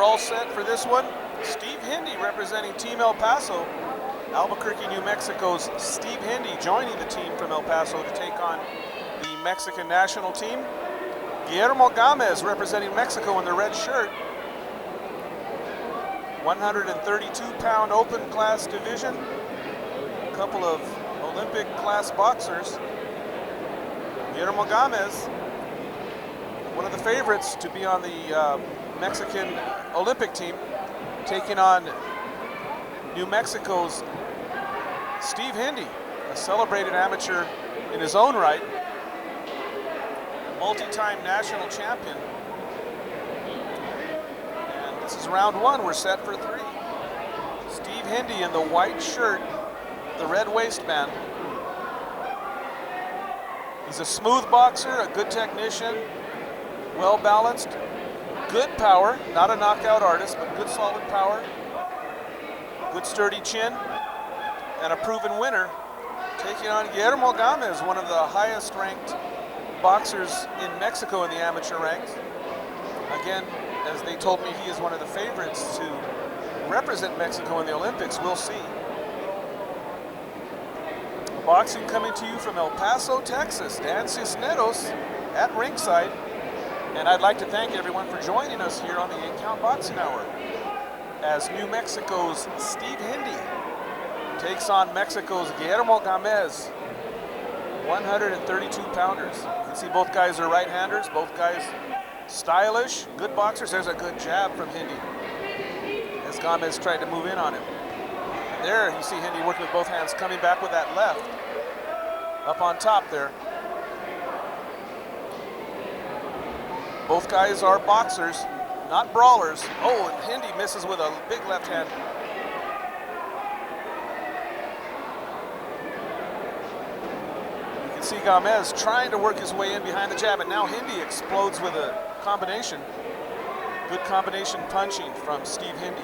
all set for this one. Steve Hindi representing Team El Paso. Albuquerque, New Mexico's Steve Hindi joining the team from El Paso to take on the Mexican national team. Guillermo Gamez representing Mexico in the red shirt. 132-pound open class division. A couple of Olympic class boxers. Guillermo Gamez, one of the favorites to be on the Mexican Olympic team, taking on New Mexico's Steve Hindi, a celebrated amateur in his own right, multi-time national champion. And this is round one, we're set for three. Steve Hindi in the white shirt, the red waistband. He's a smooth boxer, a good technician, well balanced, good power, not a knockout artist, but good solid power, good sturdy chin, and a proven winner, taking on Guillermo Gamez, one of the highest ranked boxers in Mexico in the amateur ranks. Again, as they told me, he is one of the favorites to represent Mexico in the Olympics. We'll see. Boxing coming to you from El Paso, Texas. Dan Cisneros at ringside. And I'd like to thank everyone for joining us here on the 8-Count Boxing Hour as New Mexico's Steve Hindi takes on Mexico's Guillermo Gamez, 132-pounders. You can see both guys are right-handers, both guys stylish, good boxers. There's a good jab from Hindi as Gamez tried to move in on him. And there you see Hindi working with both hands, coming back with that left up on top there. Both guys are boxers, not brawlers. Oh, and Hindi misses with a big left hand. You can see Gamez trying to work his way in behind the jab, and now Hindi explodes with a combination. Good combination punching from Steve Hindi.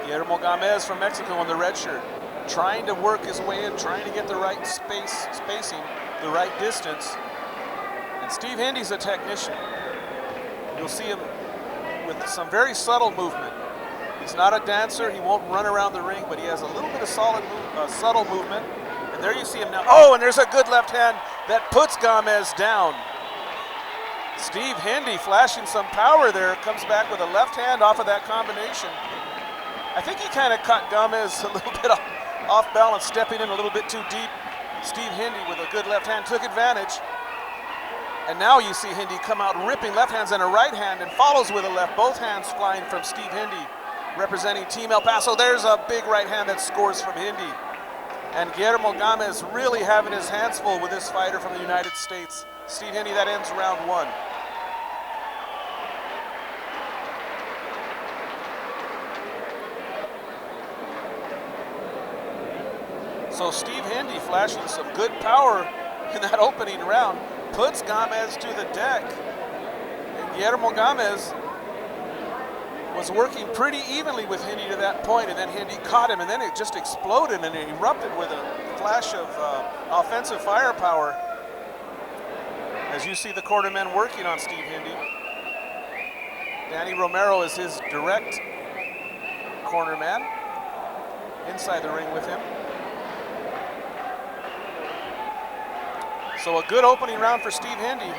Guillermo Gamez from Mexico in the red shirt, trying to work his way in, trying to get the right spacing, the right distance. And Steve Hindy's a technician. You'll see him with some very subtle movement. He's not a dancer, he won't run around the ring, but he has a little bit of subtle movement. And there you see him now. Oh, and there's a good left hand that puts Gamez down. Steve Hindi flashing some power there, comes back with a left hand off of that combination. I think he kind of caught Gamez a little bit off balance, stepping in a little bit too deep. Steve Hindi with a good left hand took advantage. And now you see Hindi come out ripping left hands and a right hand and follows with a left. Both hands flying from Steve Hindi, representing Team El Paso. There's a big right hand that scores from Hindi. And Guillermo Gamez really having his hands full with this fighter from the United States. Steve Hindi, that ends round one. So Steve Hindi flashing some good power in that opening round, puts Gamez to the deck. And Guillermo Gamez was working pretty evenly with Hindi to that point, and then Hindi caught him, and then it just exploded and it erupted with a flash of offensive firepower. As you see the cornermen working on Steve Hindi. Danny Romero is his direct cornerman inside the ring with him. So a good opening round for Steve Hindi,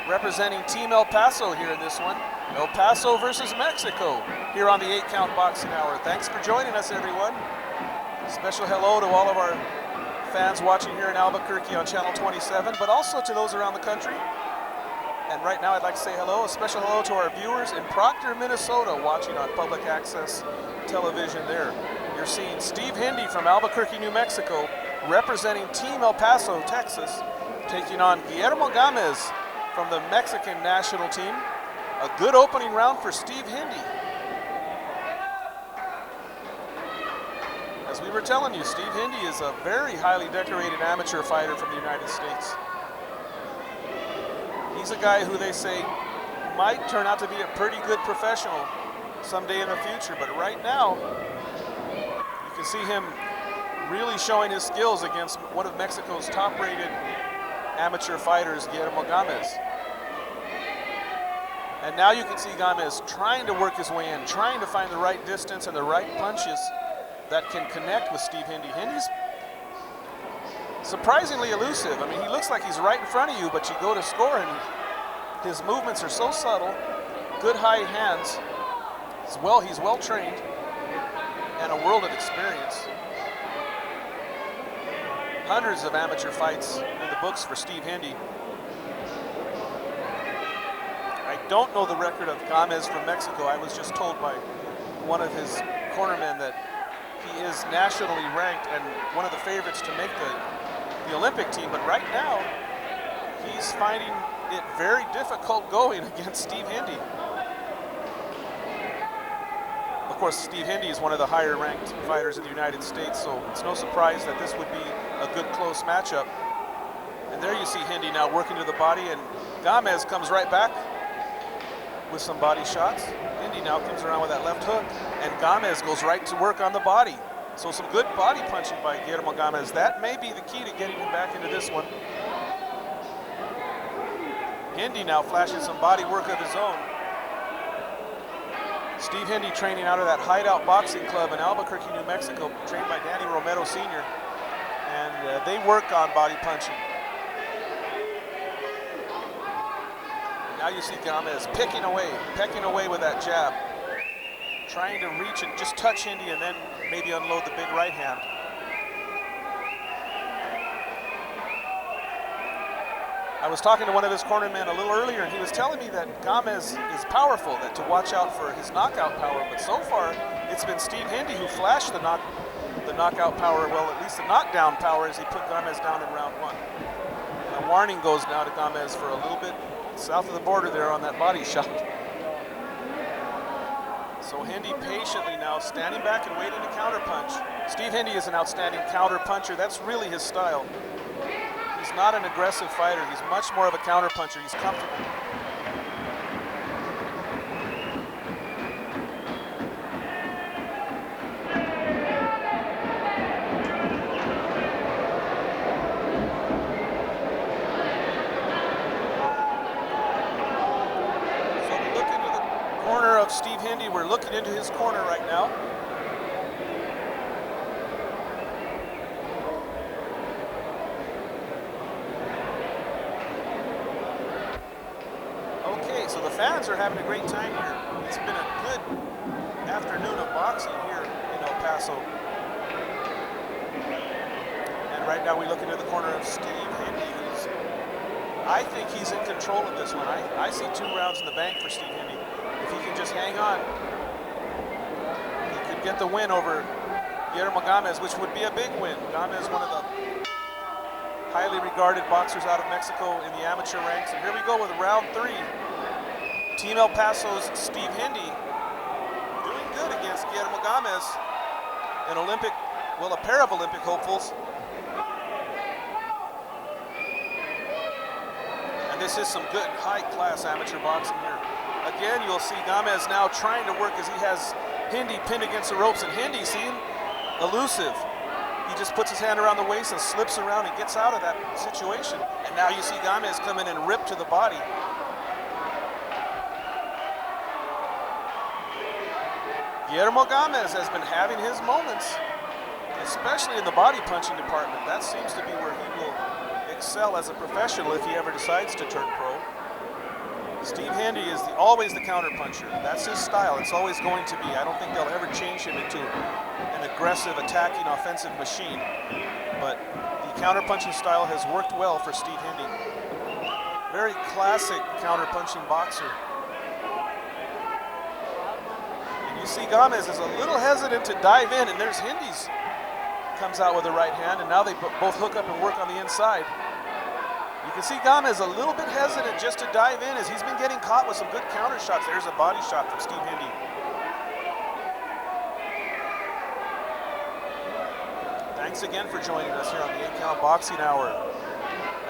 representing Team El Paso here in this one. El Paso versus Mexico here on the 8-Count Boxing Hour. Thanks for joining us, everyone. Special hello to all of our fans watching here in Albuquerque on Channel 27, but also to those around the country. And right now I'd like to say hello, a special hello to our viewers in Proctor, Minnesota, watching on public access television there. You're seeing Steve Hindi from Albuquerque, New Mexico, representing Team El Paso, Texas, taking on Guillermo Gamez from the Mexican national team. A good opening round for Steve Hindi. As we were telling you, Steve Hindi is a very highly decorated amateur fighter from the United States. He's a guy who they say might turn out to be a pretty good professional someday in the future, but right now, you can see him really showing his skills against one of Mexico's top-rated amateur fighters, Guillermo Gamez. And now you can see Gamez trying to work his way in, trying to find the right distance and the right punches that can connect with Steve Hindy. Hindy's surprisingly elusive. I mean, he looks like he's right in front of you, but you go to score and his movements are so subtle. Good high hands. He's well trained and a world of experience. Hundreds of amateur fights in the books for Steve Hindy. I don't know the record of Gamez from Mexico. I was just told by one of his cornermen that he is nationally ranked and one of the favorites to make the Olympic team. But right now, he's finding it very difficult going against Steve Hindy. Of course, Steve Hindy is one of the higher ranked fighters in the United States, so it's no surprise that this would be a good close matchup. And there you see Hindy now working to the body, and Gamez comes right back with some body shots. Hindy now comes around with that left hook, and Gamez goes right to work on the body. So some good body punching by Guillermo Gamez. That may be the key to getting him back into this one. Hindy now flashing some body work of his own. Steve Hindy training out of that Hideout Boxing Club in Albuquerque, New Mexico, trained by Danny Romero Sr. And they work on body punching. Now you see Gamez pecking away with that jab, trying to reach and just touch Hindy and then maybe unload the big right hand. I was talking to one of his cornermen a little earlier, and he was telling me that Gamez is powerful, that to watch out for his knockout power, but so far it's been Steve Hindy who flashed the knockout power, well, at least the knockdown power, as he put Gamez down in round one. And a warning goes now to Gamez for a little bit south of the border there on that body shot. So Hindy patiently now standing back and waiting to counterpunch. Steve Hindy is an outstanding counter puncher. That's really his style. He's not an aggressive fighter. He's much more of a counter puncher. He's comfortable. So we look into the corner of Steve Hindy. We're looking into his corner right now. So the fans are having a great time here. It's been a good afternoon of boxing here in El Paso. And right now we look into the corner of Steve Hindy, who's, I think he's in control of this one. I see 2 rounds in the bank for Steve Hindy. If he can just hang on, he could get the win over Guillermo Gamez, which would be a big win. Gamez, one of the highly regarded boxers out of Mexico in the amateur ranks. And here we go with round 3. Team El Paso's Steve Hindy doing good against Guillermo Gamez, a pair of Olympic hopefuls. And this is some good high-class amateur boxing here. Again, you'll see Gamez now trying to work as he has Hindy pinned against the ropes, and Hindy, see him, elusive. He just puts his hand around the waist and slips around and gets out of that situation. And now you see Gamez come in and rip to the body. Guillermo Gamez has been having his moments, especially in the body punching department. That seems to be where he will excel as a professional if he ever decides to turn pro. Steve Hindy is always the counter puncher. That's his style. It's always going to be. I don't think they'll ever change him into an aggressive, attacking, offensive machine. But the counter punching style has worked well for Steve Hindy. Very classic counter punching boxer. You see Gamez is a little hesitant to dive in, and there's Hindy's comes out with the right hand, and now they both hook up and work on the inside. You can see Gamez a little bit hesitant just to dive in as he's been getting caught with some good counter shots. There's a body shot from Steve Hindy. Thanks again for joining us here on the 8 Count Boxing Hour.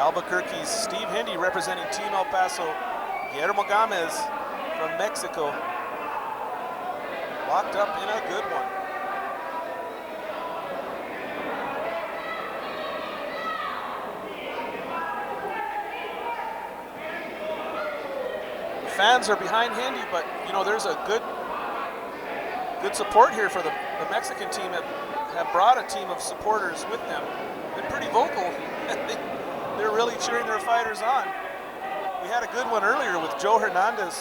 Albuquerque's Steve Hindy representing Team El Paso. Guillermo Gamez from Mexico. Locked up in a good one. fans are behind Hindi, but you know, there's a good support here for the Mexican team that have brought a team of supporters with them. Been pretty vocal. They're really cheering their fighters on. We had a good one earlier with Joe Hernandez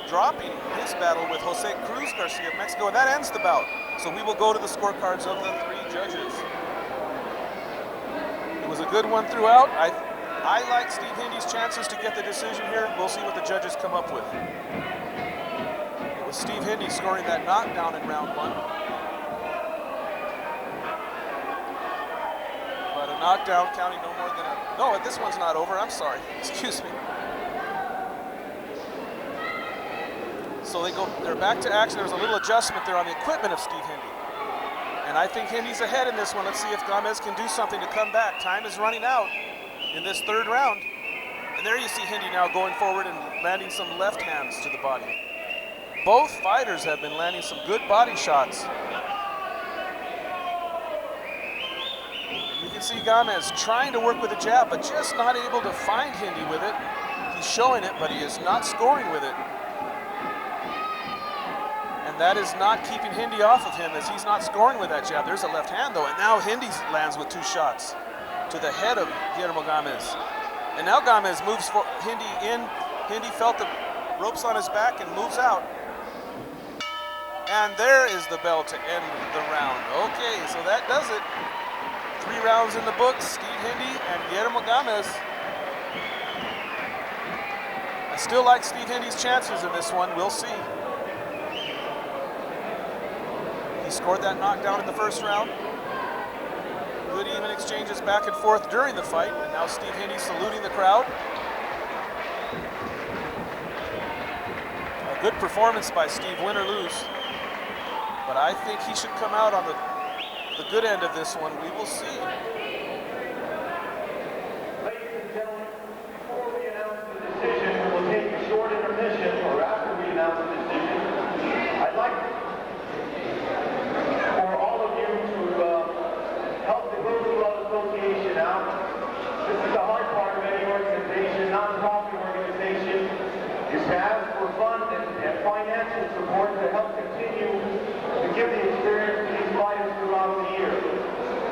dropping his battle with Jose Cruz Garcia of Mexico, and that ends the bout. So we will go to the scorecards of the 3 judges. It was a good one throughout. I like Steve Hindy's chances to get the decision here. We'll see what the judges come up with. It was Steve Hindy scoring that knockdown in round 1. But a knockdown counting no more than a... No, this one's not over. I'm sorry. Excuse me. So they're back to action. There was a little adjustment there on the equipment of Steve Hindy. And I think Hindy's ahead in this one. Let's see if Gamez can do something to come back. Time is running out in this 3rd round. And there you see Hindy now going forward and landing some left hands to the body. Both fighters have been landing some good body shots. You can see Gamez trying to work with a jab, but just not able to find Hindy with it. He's showing it, but he is not scoring with it. And that is not keeping Hindy off of him, as he's not scoring with that jab. There's a left hand though, and now Hindy lands with 2 shots to the head of Guillermo Gamez. And now Gamez moves for Hindy in. Hindy felt the ropes on his back and moves out. And there is the bell to end the round. Okay, so that does it. 3 rounds in the books, Steve Hindy and Guillermo Gamez. I still like Steve Hindy's chances in this one. We'll see. He scored that knockdown in the 1st round. Good even exchanges back and forth during the fight, and now Steve Hindy saluting the crowd. A good performance by Steve, win or lose. But I think he should come out on the good end of this one. We will see. Ladies and gentlemen, before we announce the decision, we'll take a short intermission, or after we announce the decision. I'd like for all of you to help the Global Club Association out. This is the hard part of any organization, non-profit organization, is to ask for funds and financial support to help continue to give the experience to these fighters throughout the year.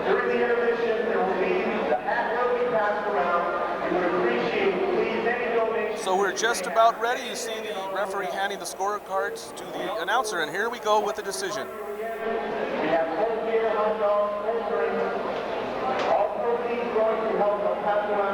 During the intermission, there will be, the hat will be passed around. We would appreciate, please, any donations. So we're just about ready. You see the referee handing the scorecards to the announcer, and here we go with the decision. We have cold beer, hot dogs, cold drinks. All proceeds going to help pass around